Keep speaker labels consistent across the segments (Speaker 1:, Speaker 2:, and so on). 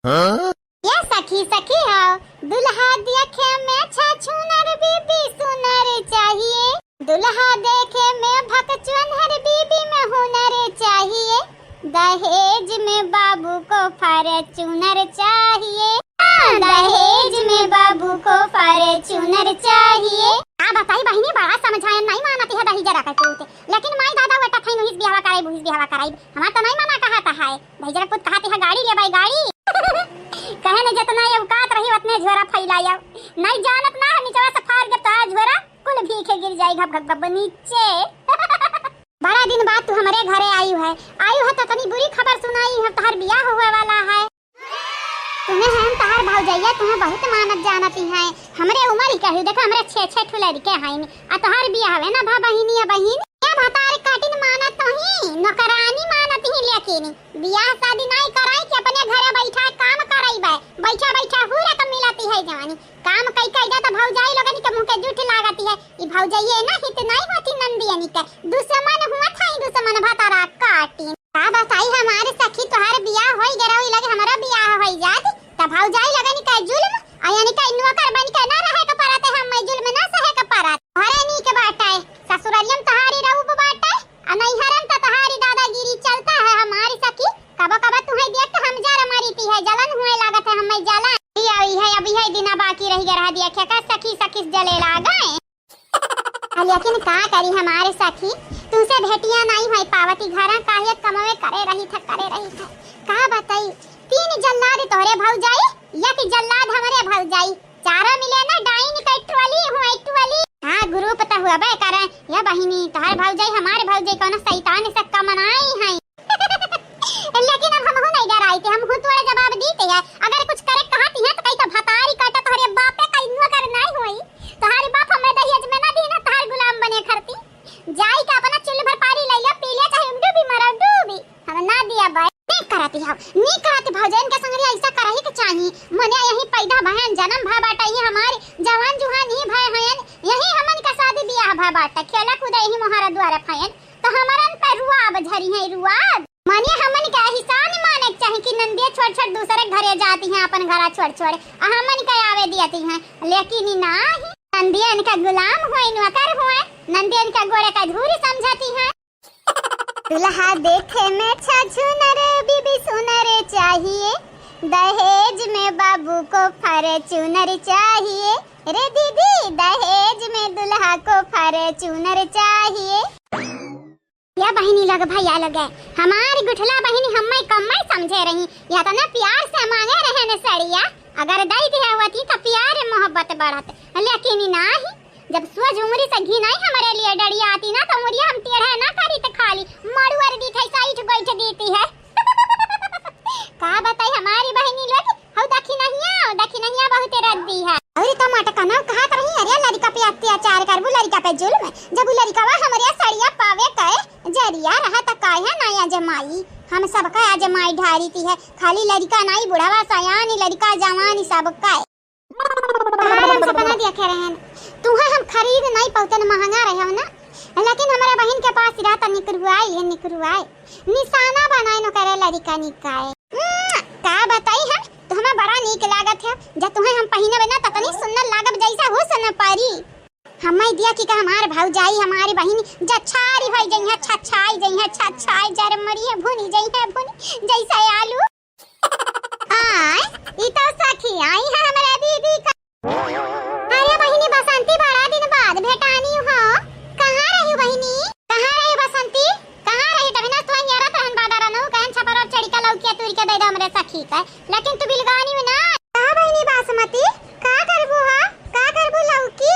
Speaker 1: ये सखी सखी आओ, दुल्हा देखे में छछूनर बीबी सुनर चाहिए, दुल्हा देखे में भकचुनर बीबी में हुनर चाहिए, दहेज में बाबू को फॉर्च्यूनर चाहिए, दहेज में बाबू को फॉर्च्यूनर चाहिए। बताई बहिनी बड़ा समझाया नहीं मानती है दही जरा कहते होते, लेकिन माई दादा बेटा खाई नहीं बियाह कराई बुहिस बियाह कराई हमार तो नहीं माना कहता है दही जरा कुछ कहते है गाड़ी ले भाई गाड़ी कहे ने जितना ये औकात रही उतने झोरा फैलाया नहीं जानत ना है नीचे से फाड़ के ताज झोरा कुल भीखे गिर जाई घप घप घप नीचे बड़ा दिन बाद तू हमारे घरे आई है तो तनी बुरी खबर सुनाई है तोहर बियाह होवे वाला है। तुम्हें हम तहार भौजैया तुम्हें बहुत मानत जानती है, हमरे उम्र ही कहू देखो हमरे 6 ठो लड़के हैं आ तोहर बियाह है ना भा बहिनी या बहिन या भतार काटिन मानत तो ही नौकरानी मानत ही लेकिन बियाह शादी नहीं कराई कि अपने घरे बैठा काम कराईबे बैठा बैठा हुरा तो मिलती है जवानी काम कई कई जाता भौजाई लोगन के मुंह के झूठ लागती है ई भौजैया ना हित नहीं होती नंदियनी के दुश्मन हुआ था दुश्मन भतारा काटिन का बताई हमारे सखी तोहर बियाह होई गरौई लगे हमारा बियाह होई जात त भौजाई लगनी का जुल्म आयानी का नौकर बन के ना रहे के परत हम मैं जुल्म ना सहे के परत हरे नी के बाटे ससुरालियम तहारी रहू बाटे आ नहीं हरम त तहारी दादागिरी चलता है हमारी सखी कब कब तुम्हें देख के हम जरा मरीती है जलन हुए लागत है हम मैं जलन आई है अभी है दिना बाकी रह गया देखे का सखी सखी जले लागए लेकिन का करी हमारे सखी तुमसे भेटिया नहीं होई पावती घरा काहे कमवे करे रही था का बताई 3 जल्लाद तोरे भौजाई या कि जल्लाद हमरे भौजाई चारा मिले ना डाइन कटवाली हां ग्रुप त हुआ बे करे या बहिनी तोहर भौजाई हमारे भौजाई कोनो शैतान से कमनाई है लेकिन अब हम हो नहीं डराई थे हम हुतवाड़ा जवाब देते हैं अगर कुछ करे कहती है तो कई तो भतारी काटा तोरे बापे का इन्नो कर नहीं होई तोहरी बाप हमें दहेज में ना देना तोहर गुलाम बने खरती जाई का अपना चुल्ली भर पानी ले लिया पी लिया चाहे डूबी मरा डूबी हम ना दिया भाई नहीं कराती भौजाइन के संग ऐसा करही के चाहिए मने यही पैदा बहन जन्म भा बाटा ये हमारे जवान जुहान ही भाई हयन यही हमन का शादी बियाह भा बाटा खेला कूदा यही मोहरा द्वारा फयन तो हमारन पे रुआब झरी है रुआब माने हमन का एहसान माने चाहिए कि नंदिया छोड़ दूसरे घरे जाती हैं अपन घरा छोड़ हमन का आवे देती हैं लेकिन नहीं नंदिया इनका गुलाम हुए नौकर हुए नंदिया इनका गोरे का धूरी समझती हैं दुल्हा देखे में छछूनर बीबी सुनर चाहिए दहेज में बाबू को फॉर्च्यूनर चाहिए रे दीदी दहेज में दुल्हा को फॉर्च्यूनर चाहिए या बहिनी लग भैया लगे हमारी गुठला बहिनी हम्मे कम्मे समझे रही या तो ना प्यार से मांगे रहे ने सड़िया अगर दई दिया होती तो प्यार मोहब्बत बढ़त लेकिन नहीं जब सोच उमरी से घी नहीं हमारे लिए डरिया आती ना तो मुरिया हम टेढ़े ना करी तो खाली मड़ुअर दी थे साइड बैठ देती है का बताई हमारी बहनी लोग हौ देखी नहीं बहुत रद्दी है अरे टमाटर का नाम कहा रही अरे लड़का पे अत्याचार करबू लड़का पे जुल्म जब लड़कावा हमारे सड़िया पावे कहे जरिया रहा त काहे ना जमाई हम सबका जमाई ढारीती है खाली लड़का नहीं बुढ़ावा सयान लड़का जवान सबका हम सपना देखे रहे तुम्हें हम खरीद नहीं पहुंचन महंगा रहे हो ना लेकिन हमारे बहन के पास रहता निकरुआई निशाना बनाए न करे लड़का निकाय का बताई हम तो हमें बड़ा नीक लागत है जब तुम्हें हम पहिने बना ततनी सुंदर लागब जैसा हो सन पारी हमें दिया कि हमारे भौजाई हमारी बहन जछारी होई जई है छछाई जरमरी है भुनी जैसा आलू आय ई तो सखी आई है हमारे दीदी का अरे बहिनी बसंती बड़ा दिन बाद भेटानी हो कहां रही बहिनी बसंती कहां रही तभी ना तो यारा तहन बादारा नो कहन छपर और चढ़ी का लौकी तुर के दे दे हमरे सखी का लेकिन तू बिलगानी में ना का बहिनी बासमती का करबू लौकी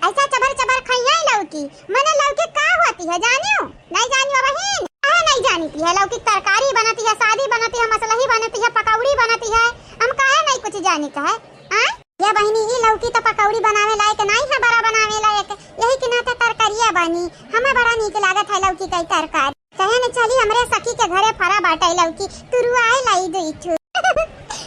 Speaker 1: ऐसा चबर खइया लौकी मने लौकी का होती है जानियो नहीं जानियो बहिन नहीं जानती है लौकी तरकारी बनती है शादी बनती है मसलही बनती है पकौड़ी बनती है हम काहे नहीं कुछ जानी का है ये बहिनी ये लौकी तो पकौड़ी बनावे लायक नहीं है बड़ा बनावे लायक यही कि ना तरकारिया बनी हमें बड़ा नीक लागत है लौकी का तरकारी कहे न चली हमरे सखी के घरे फरा बाटे लौकी तुरुआए लाई दई छु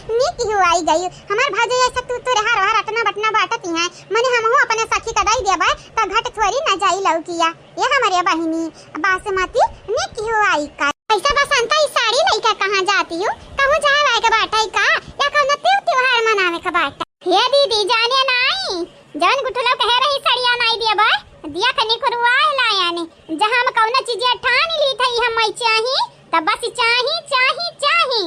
Speaker 1: नीक ही आई गई हमार भाजे ऐसा तू हर अटना बटना बाटती है मने हमहु अपने सखी का दई देबा त घट थोड़ी ना जाई लौकिया ये हमारे बहिनी बासमती नीक ही आई का ऐसा बसंता ई साड़ी लइका कहां जाती हो कहूं जाए के बाटा ही का या कौन त्योहार मनावे के बाटा। हे दीदी जाने नहीं जौन गुठलो कह रही सड़िया नहीं दिया बा दिया कनी खुरवा लाया ने जहां हम कौन चीज ठान ली थई हम चाही तब बस चाही चाही चाही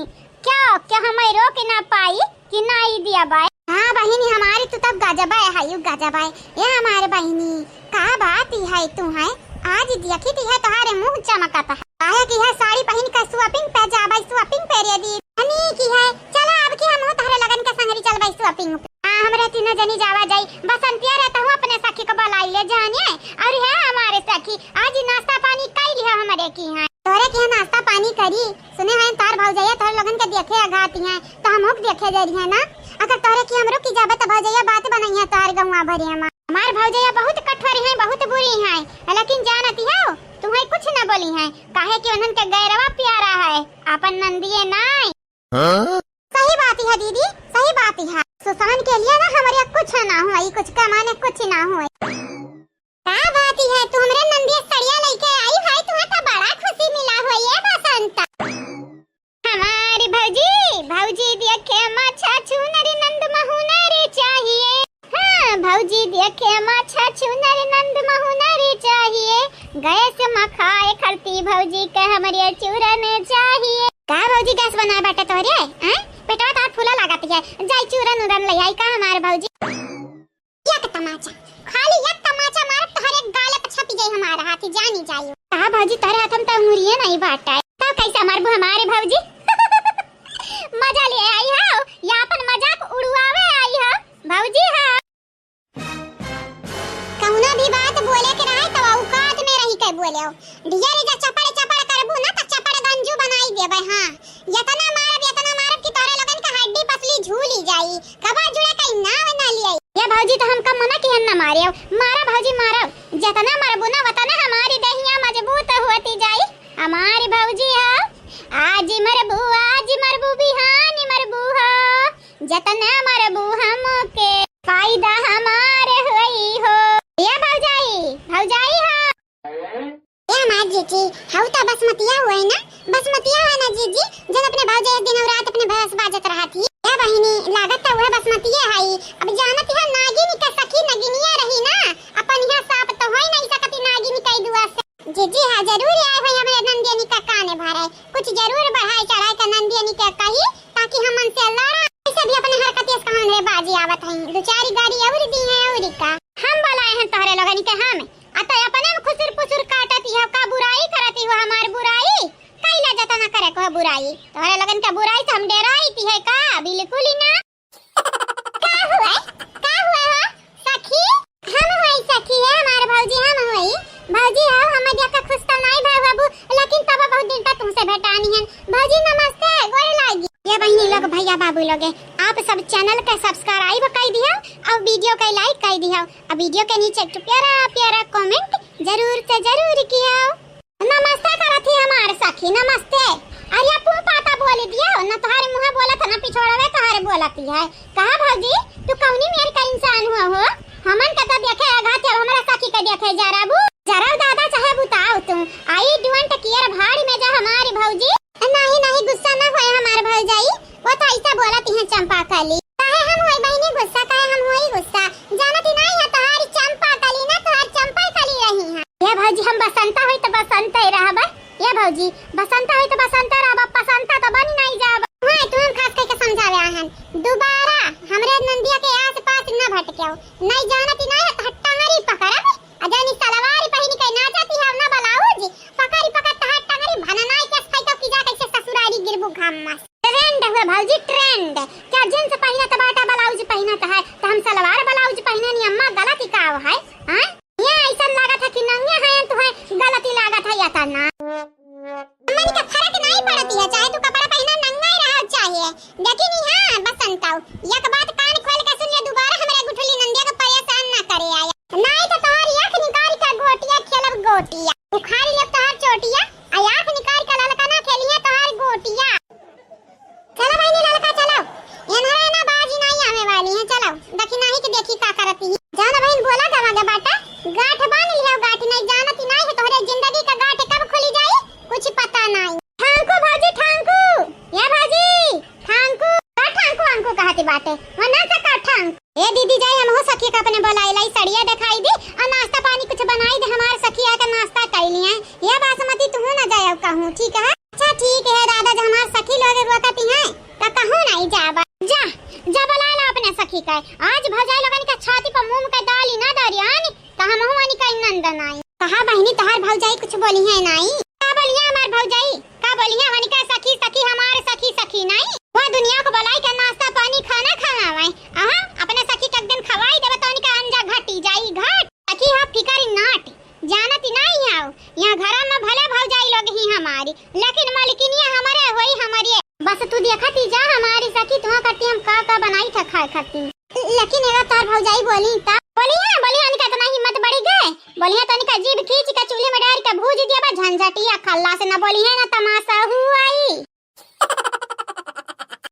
Speaker 1: क्या हम रोक ना पाई कि नहीं दिया बा। हां बहिनी हमारी तो तब गजबा है यू गजबा है ये हमारे बहिनी का बात ही है तू है आज देखी थी है तुम्हारे मुंह चमकता है आया की है साड़ी पहन के स्वैपिंग पे जा भाई स्वैपिंग पे रे दी हनी की है चला अब की हम तारे लगन के संगरी चल भाई स्वैपिंग हमरे तीनों जनी जावा जाई बसंतिया रहता हूं अपने सखी को बुलाई ले जाने और है हमारे सखी आज नाश्ता पानी कई लिया हमारे की है तोरे के नाश्ता पानी करी सुने हैं तार भौजैया तोर लगन के देखे आगाती हैं तो हम हुक देखे जा रही है ना अगर तोरे की हमरो की जाबे तो भौजैया बात बनई है तोर गौवा भरी हमार भौजैया बहुत कठोर है बहुत बुरी है लेकिन जानती हो तुम्हें कुछ न बोली है काहे कि उन्हन के गैरवा प्यारा है अपन नंदिए नहीं। सही बात है दीदी सही बात है सुसान के लिए ना हमारे कुछ ना हो कुछ कमाने कुछ ना हो का बात है तू हमरे नंदिया सड़िया लेके आई भाई तुम्हें तो बड़ा खुशी मिला हो ये बसंत हमारी भौजी देखे माछा छुनरी नंद महुनरी चाहिए। हाँ भौजी देखे माछा छुनरी नंद महुनरी चाहिए गए से मखाए खड़ती भौजी के हमारे चूरन चाहिए। का भौजी गैस बना बेटा तोरे हैं पेटवा तार फूला लगाती है जाई चूरन उरन ले आई का हमारे भौजी एक तमाचा खाली एक तमाचा मार तोहरे गाले पे छपी जाई हमारा हाथ जानी जाई का भौजी तोरे हाथ में तो मुरिए नहीं बाटा तो कैसे हमारे भौजी मजा ले आई हो या अपन मजाक उड़वावे आई हो भौजी। हां कहुना भी बात बोले के रहे तो औकात में रही के बोले हो ढिया रे जा चपड़ चपड़ करबू ना तो चपड़ गंजू बनाई देबे। हां यतना मारब कि तोरे लगन का हड्डी पसली झूली जाई कबा जुड़े कई नाव ना लिया ये भौजी तो हमका मना कि ना मारियो मारा भौजी मारा जतना मारबू ना वतना हमारी देहिया मजबूत होती जाई हमारी भौजी हो आज मरबू बिहानी मरबू हो जतना मरबू हमके फायदा हमारे होई हो ये भौजाई हो ये मां जीजी हाउ ता बसमतिया हुए ना जीजी जन अपने भौजाई दिन और रात अपने भैंस बाजत रहा थी ये बहिनी लागत हुए बसमतिया है अब जानत है नागिनी का सखी नगिनिया रही ना अपन यहां साफ तो होई नहीं सकती नागिनी कई दुआ से जीजी हां जरूर आए हुए हमारे नंदिनी का काने भराए कुछ जरूर बढ़ाए चढ़ाए का नंदिनी का कही ताकि हम मन से लड़ा ऐसे भी अपने हरकत इस कहां रे बाजी आवत है दुचारी गाड़ी और दी है और का हम बुलाए हैं तोहरे लोगन के हम अतः अपने में खुसुर पुसुर काटती है का बुराई करती हो हमार बुराई कैला जता ना करे को बुराई तोहरे लोगन का बुराई तो हम डराई थी है का बिल्कुल ही ना का हुआ हो सखी हम होई सखी है हमार भौजी हम होई भौजी हो हम देखा खुश तो नहीं भाई बाबू लेकिन तब बहुत दिन तक तुमसे भेटानी है भौजी नमस्ते गोर लागी ये बहनी लोग भैया बाबू लोग आप सब चैनल के सब्सक्राइब कर दियो और वीडियो के लाइक कर दियो और वीडियो के नीचे एक प्यारा कमेंट जरूर से जरूर कियो नमस्ते करत है हमार सखी नमस्ते अरे तू पाता बोल दियो न तुम्हारे मुंह बोला था ना पिछोड़वे तुम्हारे बोलती है कहा भौजी तू कौनी मेरी का इंसान हो हमन का तो देखे आघात है हमारा सखी का देखे जरा दादा चाहे बताओ तुम आई डोंट केयर भाड़ी में जा हमारी भौजी नहीं गुस्सा ना होए हमारे भौजाई वो तो ऐसा बोलती है चंपा कली काहे हम होई बहनी गुस्सा काहे हम होई गुस्सा जानती नहीं है तुम्हारी चंपा कली ना तुम्हारी चंपा कली रही है ये भौजी हम बसंता होई तो बसंता ही रहब ये भौजी बसंता होई तो बसंता रहब पसंता तो बनी नहीं जाब हां तुम खास करके समझावे आहन दोबारा हमरे नंदिया के आस-पास न भटकेओ नहीं जानती नहीं है तो हट्टांगरी पकड़ब अजानी सलवारी पहनी के ना जाती है ना ब्लाउज पकड़ी पकड़ हट्टांगरी भननाई के फाइतो की जा कैसे ससुरारी गिरबू घाम में ट्रेंड हुआ भौजी ट्रेंड क्या जींस पहना तो बाटा ब्लाउज पहना तो है तो हम सलवार ब्लाउज पहने नहीं अम्मा गलती का है हां ये ऐसा लागत है कि नंगे हैं तो है गलती लागत है या तना अम्मा का फर्क नहीं पड़ती है चाहे तू कपड़ा पहना नंगा ही रहा चाहिए लेकिन हां बसंताओ एक बात कान खोल के सुन ले दोबारा हमारे गुठली नंदिया को परेशान ना करे आया नहीं तो तुम्हारी आंख निकाल के गोटिया खेलब गोटिया उखाड़ ले तोहर चोटिया आ आंख निकाल के ललका ना खेलिए तोहर गोटिया चलो बहनी ललका चलो एनहरा ना बाजी नहीं आने वाली है चलो देखी नहीं कि देखी का करती है जाना बहन बोला दवागा बाटा गांठ बांध लियो गांठ नहीं जानती नहीं है तोहरे जिंदगी का गांठ कब खुली जाई कुछ पता नहीं ठांकू भाजी ठांकू जाती बाटे वरना से काठंग। ए दीदी जाई हम हो सखी का अपने बोलाई लाई सड़िया दिखाई दी और नाश्ता पानी कुछ बनाई दे हमार सखिया का नाश्ता कर लिए ये बासमती तू ना जाए अब कहूं ठीक है। अच्छा ठीक है दादा जब हमार सखी लोग रोकती हैं त कहूं नहीं जाबा जा जा बुला ला अपने सखी का आज भौजाई लोगन का छाती पर मुंह के डाली ना दरियान त हम हुआनी का नंदन आई कहा बहनी तहार भौजाई कुछ बोली है नहीं का बोलिए हमार भौजाई का बोलिए हनी का सखी सखी हमारे सखी सखी नहीं वो दुनिया को बुलाई के नाश्ता पानी खाना खवाए आहा अपने सखी का दिन खवाई देबे तो उनका अंजा घटी जाई घट सखी हा फिकर नाट जानती नहीं आओ यहाँ घर में भले भौजाई लोग ही हमारी लेकिन मालिकिनिया हमारे होई हमारी बस तू देखती जा हमारी सखी तू करती हम का बनाई था खाए खाती लेकिन एरा तार भौजाई बोली ता बोलिए अनिका तो हिम्मत बढ़ी गए बोलिए तो अनिका जीभ खींच के चूल्हे में डाल के भूज दिया बा झंझटिया खल्ला से ना बोली है ना तमाशा हुआई।